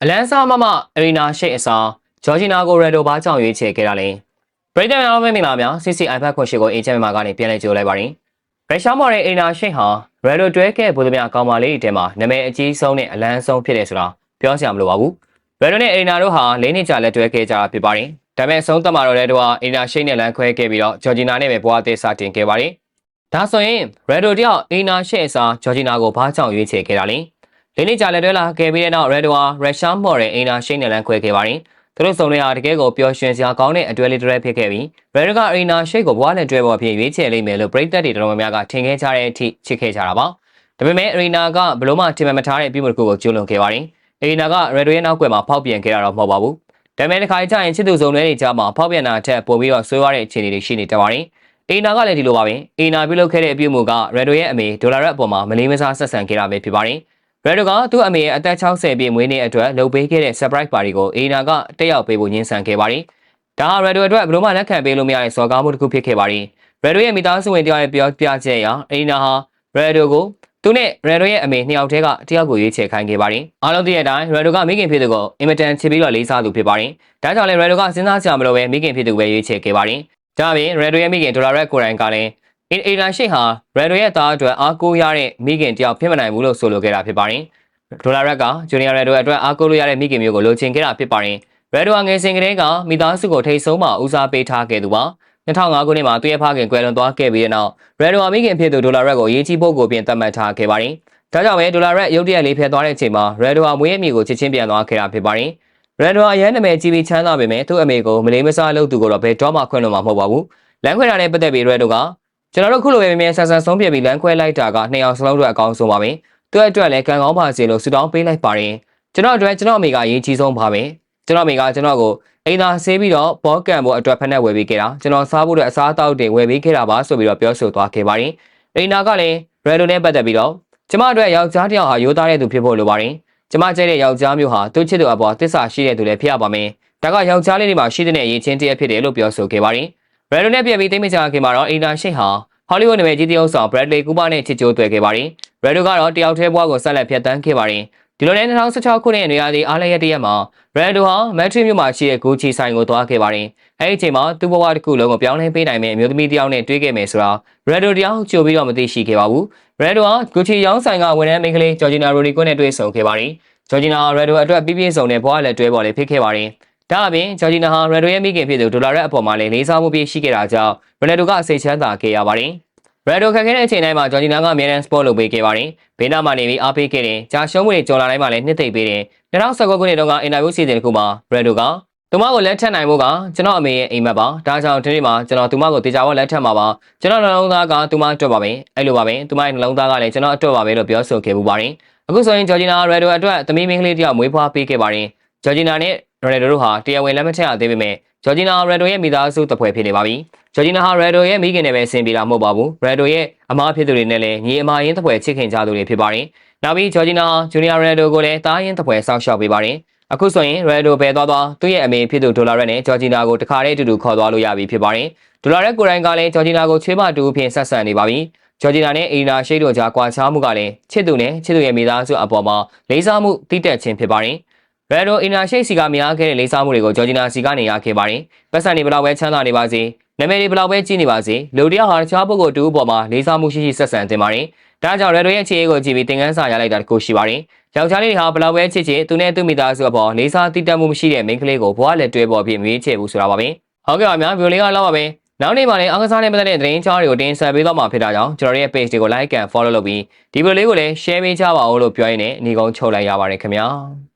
အလန်းစားမအရီနာရှိအစားဂျော်ဂျီနာကိုရဒိုဘာကြောင့်ရွေးချယ်ခဲ့တာလဲပရိသတ်များမင်္ဂလာပါ CCI ဘက်ခွန်ရှိကိုအေဂျင့်မှာကနေပြန်လည်ကြိုလိုက်ပါရင်ရုရှားမော်တဲ့အရီနာရှိဟာရဒိုတွဲခဲ့ဗိုလ်သမီးကောင်မလေးတွေထဲမှာနာမည်အကြီးဆုံးနဲ့အလန်းဆုံးဖြစ်တယ်ဆိုတာပြောစရာမလိုပါဘူးရဒိုနဲ့အရီနာတို့ဟာ၄နှစ်ကြာလက်တွဲခဲ့ကြတာဖြစ်ပါတယ်ဒါပေမဲ့အဆုံးသတ်မှာတော့ရဒိုဟာအရီနာရှိနဲ့လမ်းခွဲခဲ့ပြီးတော့ဂျော်ဂျီနာနဲ့ပဲဘွားသေးစတင်ခဲ့ပါတယ်ဒါဆိုရင်ရဒိုတယောက်အရီနာရှိအစားဂျော်ဂျီနာကိုဘာကြောင့်ရွေးချယ်ခဲ့တာလဲလင်းနေကြလက်တွဲလာခဲ့ပြီးတဲ့နောက်ရဒိုဟာရုရှားမော်တဲ့အင်နာရှိနဲ့လမ်းခွဲခဲ့ပါတယ်။သူတို့စုံတွေကတကယ်ကိုပျော်ရွှင်စရာကောင်းတဲ့အတွဲလေးတွေဖြစ်ခဲ့ပြီးရဒိုကအင်နာရှိကိုဘွားနဲ့တွဲပေါ်ဖြစ်ရွေးချယ်လိမ့်မယ်လို့ပရိသတ်တွေတော်တော်များများကထင်ခဲ့ကြတဲ့အထိချစ်ခဲ့ကြတာပါ။ဒါပေမဲ့အင်နာကဘလို့မှထင်မှမထားတဲ့ပြုမှုတစ်ခုကိုကျူးလွန်ခဲ့ပါတယ်။အင်နာကရဒိုရဲ့နောက်ကွယ်မှာဖောက်ပြန်ခဲ့တာတော့မဟုတ်ပါဘူး။ဒါပေမဲ့တစ်ခါကျရင်ချစ်သူစုံတွေကြားမှာဖောက်ပြန်တာထက်ပိုပြီးတော့ဆွေးရတဲ့အခြေအနေတွေရှိနေတတ်ပါတယ်။အင်နာကလည်းဒီလိုပါပဲ။အင်နာပြုလုပ်ခဲ့တဲ့အပြုမှုကရဒိုရဲ့အမေဒေါ်လာရက်အပေါ်မှာမလေးမစားဆက်ဆံခဲ့တာပဲဖြစ်ပါတယ်။ရဒိုကသူ့အမေရဲ့အသက်60ပြည့်မွေးနေ့အတွက်လုပ်ပေးခဲ့တဲ့ surprise party ကိုအီနာကတက်ရောက်ပေးဖို့ညှင်းဆန်ခဲ့ပါတယ်။ဒါဟာရဒိုအတွက်ဘယ်လိုမှလက်ခံပေးလို့မရတဲ့စော်ကားမှုတစ်ခုဖြစ်ခဲ့ပါတယ်။ရဒိုရဲ့မိသားစုဝင်တယောက်ရဲ့ပြောပြချက်အရအီနာဟာရဒိုကိုသူနဲ့ရဒိုရဲ့အမေနှစ်ယောက်တည်းကတယောက်ကိုရွေးချယ်ခိုင်းခဲ့ပါတယ်။အားလုံးသိတဲ့အတိုင်းရဒိုကမိခင်ဖြစ်သူကိုအင်မတန်ချစ်ပြီးတော့လေးစားသူဖြစ်ပါတယ်။ဒါကြောင့်လည်းရဒိုကစဉ်းစားကြမလို့ပဲမိခင်ဖြစ်သူပဲရွေးချယ်ခဲ့ပါတယ်။ဒါပြင်ရဒိုရဲ့မိခင်ဒေါ်လာရက်ကိုရိုင်းကလည်းအီနာရှိဟာရဒိုရဲ့သားအတွက်အားကိုးရတဲ့မိခင်တယောက်ဖြစ်မနိုင်ဘူးလို့ဆိုလိုခဲ့တာဖြစ်ပါတယ်။ဒေါ်လာရက်ကဂျူနီယာရဒိုအတွက်အားကိုးလို့ရတဲ့မိခင်မျိုးကိုလိုချင်ခဲ့တာဖြစ်ပါတယ်။ရဒိုဟာငယ်စဉ်ကတည်းကမိသားစုကိုထိတ်ဆုံးမှဦးစားပေးထားခဲ့သူပါ။2005ခုနှစ်မှာသူ့ရဲ့ဖခင်ကွယ်လွန်သွားခဲ့ပြီးတဲ့နောက်ရဒိုဟာမိခင်ဖြစ်သူဒေါ်လာရက်ကိုအရေးကြီးဖို့ကိုပြင်သတ်မှတ်ထားခဲ့ပါတယ်။ဒါကြောင့်ပဲဒေါ်လာရက်ရုတ်တရက်လေးဖျက်သွားတဲ့အချိန်မှာရဒိုဟာမွေးရမြေကိုချစ်ချင်းပြန်သွားခဲ့တာဖြစ်ပါတယ်။ရဒိုဟာအရန်နာမည်ကြီးပြီးချမ်းသာပေမဲ့သူ့အမေကိုမလေးမစားလုပ်သူကိုတော့ဘယ်တော့မှခွင့်လွှတ်မှာမဟုတ်ပါဘူး။လမ်းခွဲတာနဲ့ပတ်သက်ပြီးရဒိုကကျွန်တော်တို့ခုလိုပဲမြဲဆန်ဆန်ဆုံးဖြတ်ပြီးလမ်းခွဲလိုက်တာကနှစ်ယောက်စလုံးတို့အကောင်းဆုံးပါပဲ။သူ့အတွက်လည်းကံကောင်းပါစေလို့ဆုတောင်းပေးလိုက်ပါတယ်ကျွန်တော်အတွက်ကျွန်တော်အမေကအရေးကြီးဆုံးပါပဲကျွန်တော်အမေကကျွန်တော်ကိုအိမ်သာဆေးပြီးတော့ဘောကန်ဖို့အတွက်ဖက်နဲ့ဝယ်ပေးခဲ့တာကျွန်တော်စားဖို့အတွက်အစားအသောက်တွေဝယ်ပေးခဲ့တာပါဆိုပြီးတော့ပြောဆိုသွားခဲ့ပါတယ်အိမ်နာကလည်းရဒိုနဲ့ပတ်သက်ပြီးတော့ကျမအတွက်ယောက်ျားတစ်ယောက်ဟာရိုးသားတဲ့သူဖြစ်ဖို့လိုပါတယ်ကျမကြိုက်တဲ့ယောက်ျားမျိုးဟာသူ့ချစ်သူအပေါ်သစ္စာရှိတဲ့သူလည်းဖြစ်ရပါမယ်ဒါကယောက်ျားလေးတွေမှာရှိတဲ့အရေးချင်းတည်းဖြစ်တယ်လို့ပြောဆိုခဲ့ပါတယ်ရဒိုနဲ့ပြန်ပြီးတိတ်မချခင်မှာတော့အိမ်နာရှိဟာဟောလိဝုဒ်နာမည်ကြီးတယောက်ဆောင်ဘရက်ဒလီကူပါနဲ့ချစ်ကြိုးတွေ့ခဲ့ပါတယ်ရဒိုကတော့တယောက်တည်းဘွားကိုဆက်လက်ဖြတ်တန်းခဲ့ပါတယ်ဒီလိုနဲ့2016ခုနှစ်နေရာဒီအားလျက်တရက်မှာရဒိုဟာမက်ထရီမြို့မှာရှိတဲ့ဂူချီဆိုင်ကိုသွားခဲ့ပါတယ်အဲဒီအချိန်မှာသူ့ဘဝတစ်ခုလုံးကိုပြောင်းလဲပေးနိုင်မယ့်အမျိုးသမီးတစ်ယောက်နဲ့တွေ့ခဲ့မယ်ဆိုတာရဒိုတယောက်ကြိုပြီးတော့မသိရှိခဲ့ပါဘူးရဒိုဟာဂူချီရောင်းဆိုင်ကဝန်ထမ်းမိန်းကလေးဂျော်ဂျီနာရိုဒီကိုနဲ့တွေ့ဆုံခဲ့ပါတယ်ဂျော်ဂျီနာရဒိုအတွက်ပြည့်ပြည့်စုံတဲ့ဘဝလက်တွဲပေါ်လေးဖြစ်ခဲ့ပါတယ်ဒါအပြင်ဂျော်ဂျီနာဟာရဒိုရဲ့မိခင်ဖြစ်သူဒေါ်လာရက်အပေါ်မှာလည်းလေးစားမှုပြည့်ရှိခဲ့တာကြောင့်ရဒိုကစိတ်ချမ်းသာခဲ့ရပါတယ်ရဒိုခက်ခဲတဲ့အချိန်တိုင်းမှာဂျော်ဂျီနာကအမြဲတမ်းစပေါ့လုပ်ပေးခဲ့ပါတယ်။ဘေးနားမှာနေပြီးအားပေးခဲ့တယ်။ကြာရှုံးမှုတွေကြော်လာတိုင်းမှာလည်းနှစ်သိမ့်ပေးတယ်။2019ခုနှစ်တုန်းကအင်တာဗျူးစီစဉ်တစ်ခုမှာရဒိုကသူမကိုလက်ထပ်နိုင်ဖို့ကကျွန်တော်အမေရဲ့အိမ်မက်ပါ။ဒါကြောင့်ဒီနေ့မှာကျွန်တော်သူမကိုတေချာဘောလက်ထပ်မှာပါ။ကျွန်တော်နှလုံးသားကသူမအတွက်ပါပဲ။အဲ့လိုပါပဲ။သူမရဲ့နှလုံးသားကလည်းကျွန်တော်အတွက်ပါပဲလို့ပြောဆိုခဲ့ပူပါတယ်။အခုဆိုရင်ဂျော်ဂျီနာရဒိုအတွက်သမီးမင်းကလေးတယောက်မွေးဖွားပေးခဲ့ပါတယ်။ဂျော်ဂျီနာနဲ့ရဒိုတို့ဟာတရားဝင်လက်မထပ်ရသေးပေမဲ့ဂျော်ဂျီနာရဒိုရဲ့မိသားစုတစ်ဖွဲ့ဖြစ်နေပါပြီ။ဂျော်ဂျီနာဟာရဒိုရဲ့မိခင်နဲ့ပဲဆင်ပြေတာမဟုတ်ပါဘူး။ရဒိုရဲ့အမားဖြစ်သူတွေနဲ့လည်းညီအမရင်းတစ်ဖွဲ့ချစ်ခင်ကြသူတွေဖြစ်ပါတယ်။နောက်ပြီးဂျော်ဂျီနာဂျူနီယာရဒိုကိုလည်းတားရင်တစ်ဖွဲ့စောင့်ရှောက်ပေးပါတယ်။အခုဆိုရင်ရဒိုပဲသွားသူ့ရဲ့အမေဖြစ်သူဒေါ်လာရက်နဲ့ဂျော်ဂျီနာကိုတခါတည်းအတူတူခေါ်သွားလို့ရပြီဖြစ်ပါတယ်။ဒေါ်လာရက်ကိုယ်တိုင်ကလည်းဂျော်ဂျီနာကိုချွေးမတူအဖြစ်ဆက်ဆံနေပါပြီ။ဂျော်ဂျီနာနဲ့အီနာရှိတို့ကြားကွာခြားမှုကလည်းချစ်သူနဲ့ချစ်သူရဲ့မိသားစုအပေါ်မှာလေးစားမှုတိတက်ခြင်းဖြစ်ပါတယ်။ရဒိုအီနာရှိစီကမြားခဲ့တဲ့လေးစားမှုတွေကိုဂျော်ဂျီနာစီကနေရခဲ့ပါတယ်။ပတ်စံနေဘလောက်ပဲချမ်းသာနေပါစေ။နာမည်တွေဘလောက်ပဲကြီးနေပါစေ။လူတယောက်ဟာတခြားပုဂ္ဂိုလ်တူအပေါ်မှာလေးစားမှုရှိရှိဆက်ဆံတင်ပါတယ်။ဒါကြောင့်ရဒိုရဲ့အခြေအနေကိုကြည့်ပြီးသင်ခန်းစာရလိုက်တာတခုရှိပါတယ်။ယောက်ျားလေးတွေဟာဘလောက်ပဲချစ်ချစ်သူနဲ့သူ့မိသားစုအပေါ်လေးစားတိတက်မှုမရှိတဲ့မိန်းကလေးကိုဘွားလက်တွဲပေါ်ပြီးမွေးချယ်ဘူးဆိုတာပါပဲ။ဟုတ်ကဲ့ပါများဗီဒီယိုလေးကတော့ပါပဲ။နောက်နေ့မှာလည်းအားကစားနဲ့ပတ်သက်တဲ့သတင်းကြားတွေကိုတင်ဆက်ပေးသွားမှာဖြစ်တာကြောင့်ကျွန်တော်ရဲ့ page တွေကို like and follow လုပ်ပြီးဒီဗီဒီယိုလေးကိုလည်း share ပေးကြပါဦးလို့ပြောရင်းနဲ့အနီကုန်းချုပ်လိုက်ရပါတယ်ခင်ဗျာ။